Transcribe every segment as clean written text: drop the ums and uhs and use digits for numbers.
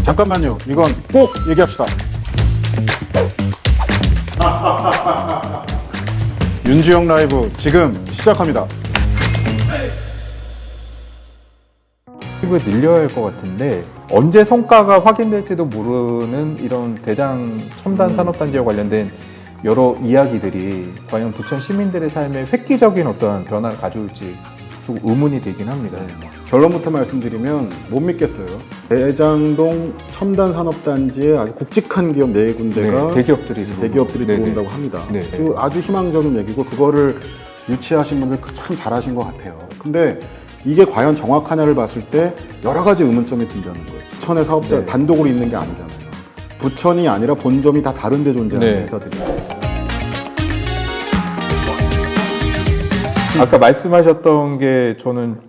잠깐만요. 이건 꼭 얘기합시다. 윤주영 라이브 지금 시작합니다. 수입을 늘려야 할 것 같은데 언제 성과가 확인될지도 모르는 이런 대장 첨단 산업단지와 관련된 여러 이야기들이 과연 부천 시민들의 삶에 획기적인 어떤 변화를 가져올지 좀 의문이 되긴 합니다. 결론부터 말씀드리면 못 믿겠어요. 대장동 첨단산업단지에 아주 굵직한 기업 4군데가 대기업들이 들어온다고 합니다. 아주 희망적인 얘기고 그거를 유치하신 분들 참 잘하신 것 같아요. 근데 이게 과연 정확하냐를 봤을 때 여러 가지 의문점이 든다는 거예요. 부천의 사업자 단독으로 있는 게 아니잖아요. 부천이 아니라 본점이 다 다른 데 존재하는 회사들이. 아까 말씀하셨던 게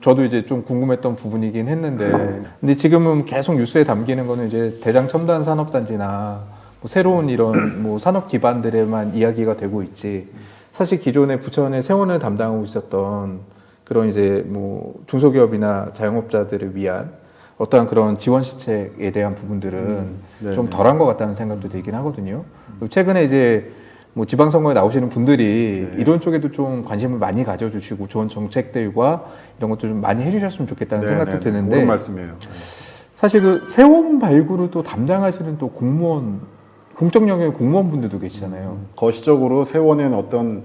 저도 이제 좀 궁금했던 부분이긴 했는데, 근데 지금은 계속 뉴스에 담기는 거는 이제 대장 첨단 산업단지나 뭐 새로운 이런 뭐 산업 기반들에만 이야기가 되고 있지, 사실 기존에 부천의 세원을 담당하고 있었던 그런 이제 뭐 중소기업이나 자영업자들을 위한 어떠한 그런 지원 시책에 대한 부분들은 좀 덜한 것 같다는 생각도 들긴 하거든요. 그리고 최근에 이제 뭐 지방선거에 나오시는 분들이 이런 쪽에도 좀 관심을 많이 가져주시고 좋은 정책들과 이런 것도 좀 많이 해주셨으면 좋겠다는 생각도 드는데, 그런 말씀이에요. 사실 그 세원 발굴을 또 담당하시는 또 공무원, 공적 영역의 공무원분들도 계시잖아요. 거시적으로 세원의 어떤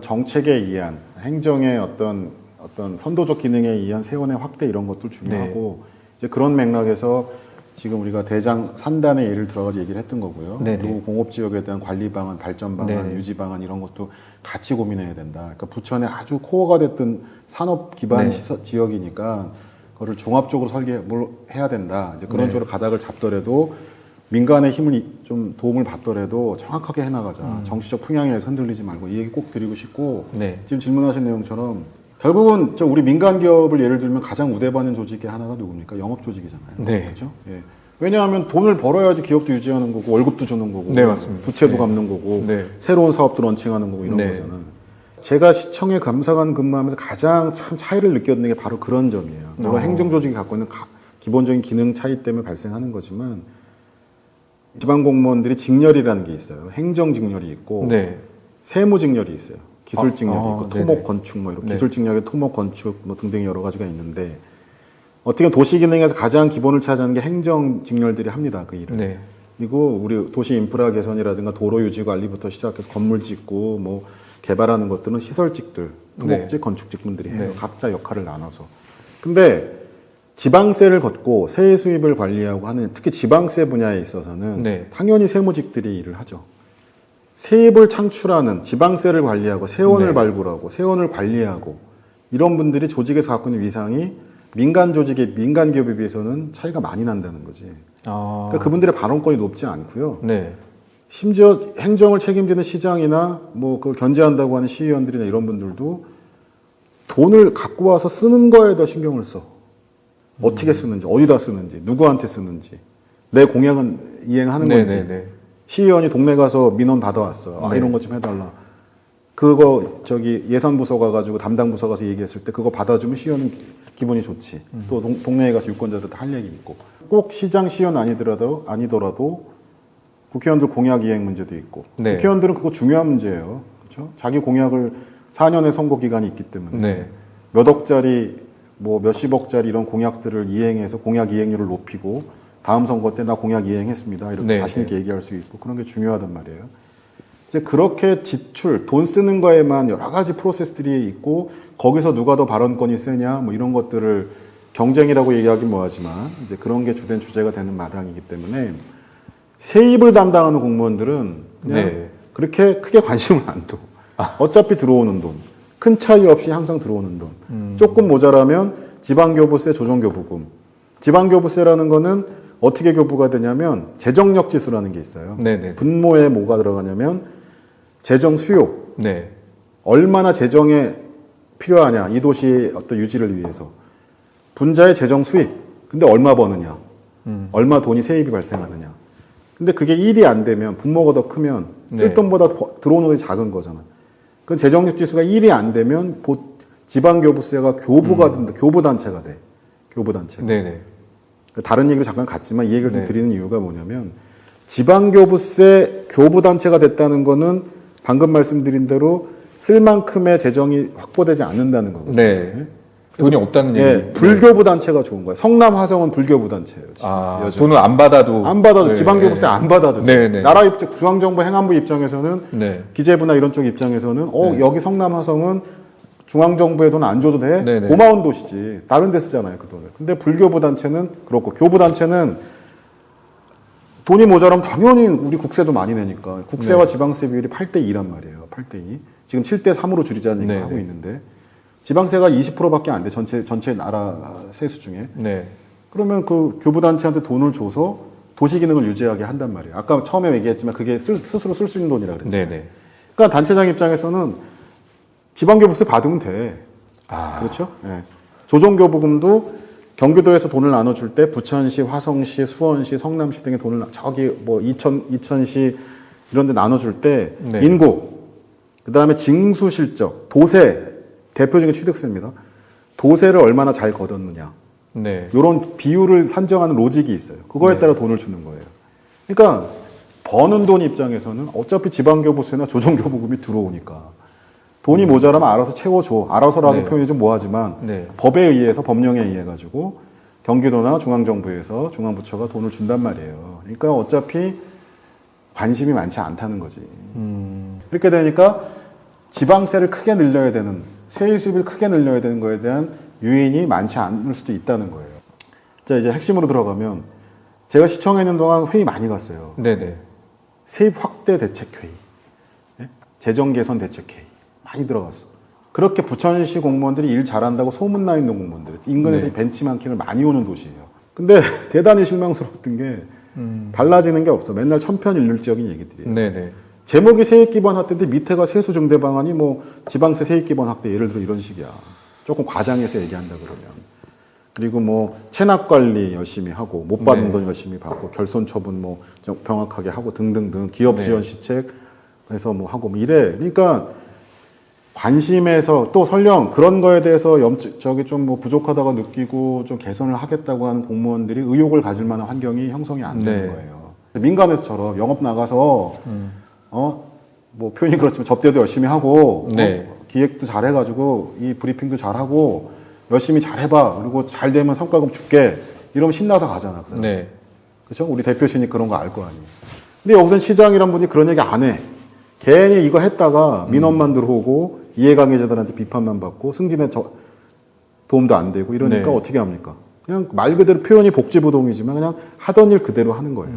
정책에 의한 행정의 어떤 선도적 기능에 의한 세원의 확대 이런 것도 중요하고 이제 그런 맥락에서 지금 우리가 대장 산단의 예를 들어가지고 얘기를 했던 거고요. 그리고 공업지역에 대한 관리 방안, 발전 방안, 유지 방안 이런 것도 같이 고민해야 된다. 그러니까 부천의 아주 코어가 됐던 산업 기반 지역이니까 그거를 종합적으로 설계해야 된다. 이제 그런 쪽으로 가닥을 잡더라도 민간의 힘을 좀 도움을 받더라도 정확하게 해나가자. 정치적 풍향에서 흔들리지 말고 이 얘기 꼭 드리고 싶고 지금 질문하신 내용처럼 결국은 우리 민간 기업을 예를 들면 가장 우대받는 조직의 하나가 누굽니까? 영업 조직이잖아요. 그렇죠? 예. 왜냐하면 돈을 벌어야지 기업도 유지하는 거고 월급도 주는 거고 부채도 갚는 거고 새로운 사업도 런칭하는 거고 이런 거잖아요. 제가 시청에 감사관 근무하면서 가장 참 차이를 느꼈는 게 바로 그런 점이에요. 물론 행정 조직이 갖고 있는 기본적인 기능 차이 때문에 발생하는 거지만 지방 공무원들이 직렬이라는 게 있어요. 행정 직렬이 있고 세무 직렬이 있어요. 기술 직렬이 있고 토목 건축 뭐 이런 기술 직렬에 토목 건축 뭐 등등 여러 가지가 있는데 어떻게 도시 기능에서 가장 기본을 차지하는 게 행정 직렬들이 합니다. 그 일을. 그리고 우리 도시 인프라 개선이라든가 도로 유지 관리부터 시작해서 건물 짓고 뭐 개발하는 것들은 시설직들, 토목직, 건축직분들이 해요. 각자 역할을 나눠서. 근데 지방세를 걷고 세액 수입을 관리하고 하는 특히 지방세 분야에 있어서는 당연히 세무직들이 일을 하죠. 세입을 창출하는 지방세를 관리하고 세원을 발굴하고 세원을 관리하고 이런 분들이 조직에서 갖고 있는 위상이 민간 조직의 민간 기업에 비해서는 차이가 많이 난다는 거지. 그러니까 그분들의 발언권이 높지 않고요. 심지어 행정을 책임지는 시장이나 뭐 그 견제한다고 하는 시의원들이나 이런 분들도 돈을 갖고 와서 쓰는 거에 더 신경을 써. 어떻게 쓰는지, 어디다 쓰는지, 누구한테 쓰는지, 내 공약은 이행하는 건지. 시의원이 동네 가서 민원 받아왔어요. 이런 것 좀 해달라. 그거 예산부서 가가지고 담당 부서 가서 얘기했을 때 그거 받아주면 시의원은 기분이 좋지. 또 동네에 가서 유권자들 다 할 얘기 있고. 꼭 시장 시의원 아니더라도 국회의원들 공약 이행 문제도 있고. 국회의원들은 그거 중요한 문제예요. 그렇죠? 자기 공약을 4년의 선거 기간이 있기 때문에 몇 억짜리 뭐 몇십억짜리 이런 공약들을 이행해서 공약 이행률을 높이고 다음 선거 때 나 공약 이행했습니다. 이렇게 자신 있게 얘기할 수 있고 그런 게 중요하단 말이에요. 이제 그렇게 지출, 돈 쓰는 거에만 여러 가지 프로세스들이 있고 거기서 누가 더 발언권이 세냐 뭐 이런 것들을 경쟁이라고 얘기하긴 뭐하지만 이제 그런 게 주된 주제가 되는 마당이기 때문에 세입을 담당하는 공무원들은 그냥 그렇게 크게 관심을 안 둬. 어차피 들어오는 돈, 큰 차이 없이 항상 들어오는 돈. 조금 모자라면 지방교부세, 조정교부금. 지방교부세라는 거는 어떻게 교부가 되냐면 재정력 지수라는 게 있어요. 분모에 뭐가 들어가냐면 재정 수요. 얼마나 재정에 필요하냐. 이 도시의 어떤 유지를 위해서. 분자의 재정 수입. 근데 얼마 버느냐. 얼마 돈이 세입이 발생하느냐. 근데 그게 1이 안 되면 분모가 더 크면 쓸 돈보다 들어오는 돈이 작은 거잖아. 그 재정력 지수가 1이 안 되면 지방교부세가 교부가 된다. 교부단체가 돼. 교부단체가. 다른 얘기로 잠깐 갔지만 이 얘기를 좀 드리는 이유가 뭐냐면 지방교부세 교부단체가 됐다는 거는 방금 말씀드린 대로 쓸 만큼의 재정이 확보되지 않는다는 거거든요. 네. 돈이 없다는 얘기. 예, 불교부 단체가 좋은 거예요. 성남 화성은 불교부 단체예요. 지금 여전히. 돈을 안 받아도. 안 받아도 지방교부세 안 받아도 네, 네. 나라 입장, 중앙정부 행안부 입장에서는 기재부나 이런 쪽 입장에서는 여기 성남 화성은 중앙정부에 돈 안 줘도 돼? 네, 네. 고마운 도시지. 다른 데 쓰잖아요, 그 돈을. 근데 불교부 단체는 그렇고 교부 단체는 돈이 모자라면 당연히 우리 국세도 많이 내니까 국세와 지방세 비율이 8대 2란 말이에요. 8대 2. 지금 7대 3으로 줄이자는 얘기를 하고 있는데 지방세가 20%밖에 안 돼. 전체 나라 세수 중에. 그러면 그 교부단체한테 돈을 줘서 도시 기능을 유지하게 한단 말이에요. 아까 처음에 얘기했지만 그게 스스로 쓸 수 있는 돈이라 그랬잖아요. 그러니까 단체장 입장에서는 지방교부세 받으면 돼. 그렇죠? 네. 조정교부금도 경기도에서 돈을 나눠줄 때 부천시, 화성시, 수원시, 성남시 등의 돈을 저기 뭐 이천시 이런 데 나눠줄 때 인구, 그 다음에 징수실적, 도세, 대표적인 취득세입니다. 도세를 얼마나 잘 걷었느냐. 이런 비율을 산정하는 로직이 있어요. 그거에 따라 돈을 주는 거예요. 그러니까 버는 돈 입장에서는 어차피 지방교부세나 조정교부금이 들어오니까 돈이 모자라면 알아서 채워줘. 알아서라고 표현이 좀 뭐하지만 법에 의해서 법령에 의해 가지고 경기도나 중앙정부에서 중앙부처가 돈을 준단 말이에요. 그러니까 어차피 관심이 많지 않다는 거지. 이렇게 되니까 지방세를 크게 늘려야 되는 세일 수입을 크게 늘려야 되는 거에 대한 유인이 많지 않을 수도 있다는 거예요. 자, 이제 핵심으로 들어가면 제가 시청에 있는 동안 회의 많이 갔어요. 세입 확대 대책회의, 재정 개선 대책회의 많이 들어갔어. 그렇게 부천시 공무원들이 일 잘한다고 소문나 있는 공무원들, 인근에서 벤치마킹을 많이 오는 도시예요. 근데 대단히 실망스러웠던 게 달라지는 게 없어. 맨날 천편일률적인 얘기들이에요. 제목이 세입 기반 확대인데 밑에가 세수 증대 방안이 뭐 지방세 세입 기반 확대 예를 들어 이런 식이야. 조금 과장해서 얘기한다 그러면. 그리고 뭐 체납 관리 열심히 하고 못 받은 돈 열심히 받고 결손 처분 뭐 명확하게 하고 등등등 기업 지원 시책 해서 뭐 하고 뭐 이래. 그러니까 관심에서 또 설령 그런 거에 대해서 저기 좀 뭐 부족하다고 느끼고 좀 개선을 하겠다고 하는 공무원들이 의욕을 가질 만한 환경이 형성이 안 되는 거예요. 민간에서처럼 영업 나가서 뭐 표현이 그렇지만 접대도 열심히 하고 기획도 잘해가지고 이 브리핑도 잘하고 열심히 잘해봐. 그리고 잘 되면 성과금 줄게. 이러면 신나서 가잖아. 그 사람. 그렇죠? 우리 대표시니 그런 거 알 거 아니에요. 근데 여기선 시장이란 분이 그런 얘기 안 해. 괜히 이거 했다가 민원만 들어오고 이해관계자들한테 비판만 받고 승진에 도움도 안 되고 이러니까 어떻게 합니까? 그냥 말 그대로 표현이 복지부동이지만 그냥 하던 일 그대로 하는 거예요.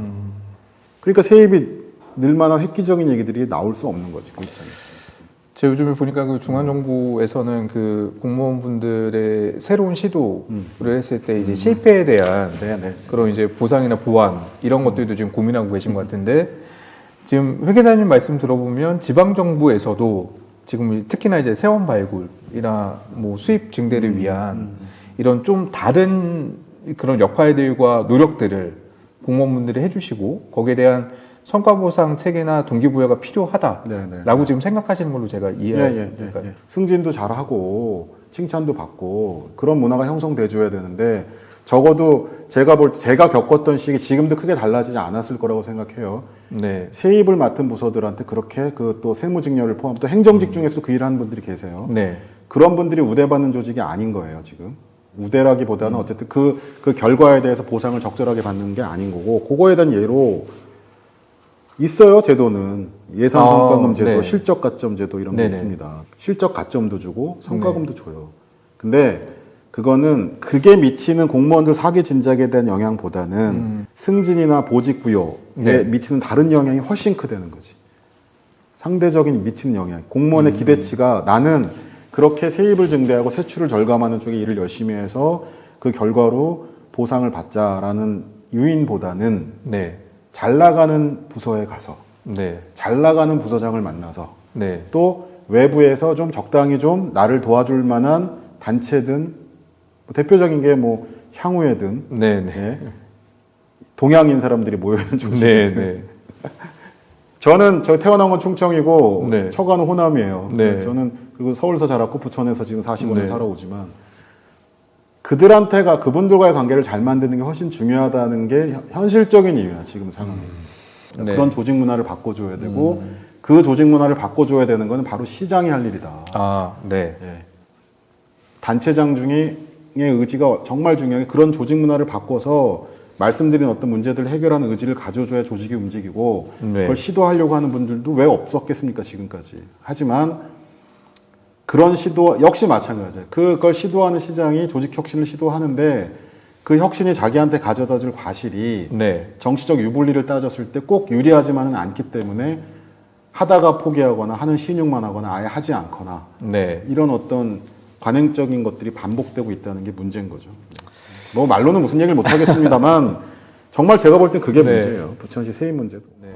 그러니까 세입이 늘만한 획기적인 얘기들이 나올 수 없는 거지, 그 입장에서. 제가 요즘에 보니까 그 중앙정부에서는 그 공무원분들의 새로운 시도를 했을 때 이제 실패에 대한 그런 이제 보상이나 보완 이런 것들도 지금 고민하고 계신 것 같은데 지금 회계사님 말씀 들어보면 지방정부에서도 지금 특히나 이제 세원 발굴이나 뭐 수입 증대를 위한 이런 좀 다른 그런 역할들과 노력들을 공무원분들이 해주시고 거기에 대한 성과보상 체계나 동기부여가 필요하다라고 지금 생각하시는 걸로 제가 이해합니다. 승진도 잘하고 칭찬도 받고 그런 문화가 형성돼줘야 되는데 적어도 제가 겪었던 시기 지금도 크게 달라지지 않았을 거라고 생각해요. 세입을 맡은 부서들한테 그렇게 그 또 세무직렬을 포함 또 행정직 중에서도 그 일하는 분들이 계세요. 그런 분들이 우대받는 조직이 아닌 거예요, 지금. 우대라기보다는 어쨌든 그 결과에 대해서 보상을 적절하게 받는 게 아닌 거고 그거에 대한 예로 있어요, 제도는. 예산 성과금 제도, 실적 가점 제도 이런 게 있습니다. 실적 가점도 주고 성과금도 줘요. 근데 그거는 그게 미치는 공무원들 사기 진작에 대한 영향보다는 승진이나 보직 부여에 미치는 다른 영향이 훨씬 크다는 거지. 상대적인 미치는 영향. 공무원의 기대치가 나는 그렇게 세입을 증대하고 세출을 절감하는 쪽에 일을 열심히 해서 그 결과로 보상을 받자라는 유인보다는 잘 나가는 부서에 가서 잘 나가는 부서장을 만나서 또 외부에서 좀 적당히 좀 나를 도와줄 만한 단체든 뭐 대표적인 게 뭐 향후회든 동양인 사람들이 모여있는 중심이든 저는 태어난 건 충청이고 처가는 호남이에요. 저는 그리고 서울서 자랐고 부천에서 지금 45년 살아오지만 그들한테가 그분들과의 관계를 잘 만드는 게 훨씬 중요하다는 게 현실적인 이유야 지금 상황이. 네. 그런 조직 문화를 바꿔줘야 되고 그 조직 문화를 바꿔줘야 되는 거는 바로 시장이 할 일이다. 아, 네. 예. 단체장 중에 의지가 정말 중요한 게 그런 조직 문화를 바꿔서 말씀드린 어떤 문제들을 해결하는 의지를 가져줘야 조직이 움직이고 네. 그걸 시도하려고 하는 분들도 왜 없었겠습니까 지금까지. 하지만 그런 시도 역시 마찬가지예요. 그걸 시도하는 시장이 조직 혁신을 시도하는데 그 혁신이 자기한테 가져다 줄 과실이 네. 정치적 유불리를 따졌을 때 꼭 유리하지만은 않기 때문에 하다가 포기하거나 하는 신용만 하거나 아예 하지 않거나 네. 이런 어떤 관행적인 것들이 반복되고 있다는 게 문제인 거죠. 뭐 말로는 무슨 얘기를 못 하겠습니다만 정말 제가 볼 땐 그게 네. 문제예요. 부천시 세입 문제도. 네.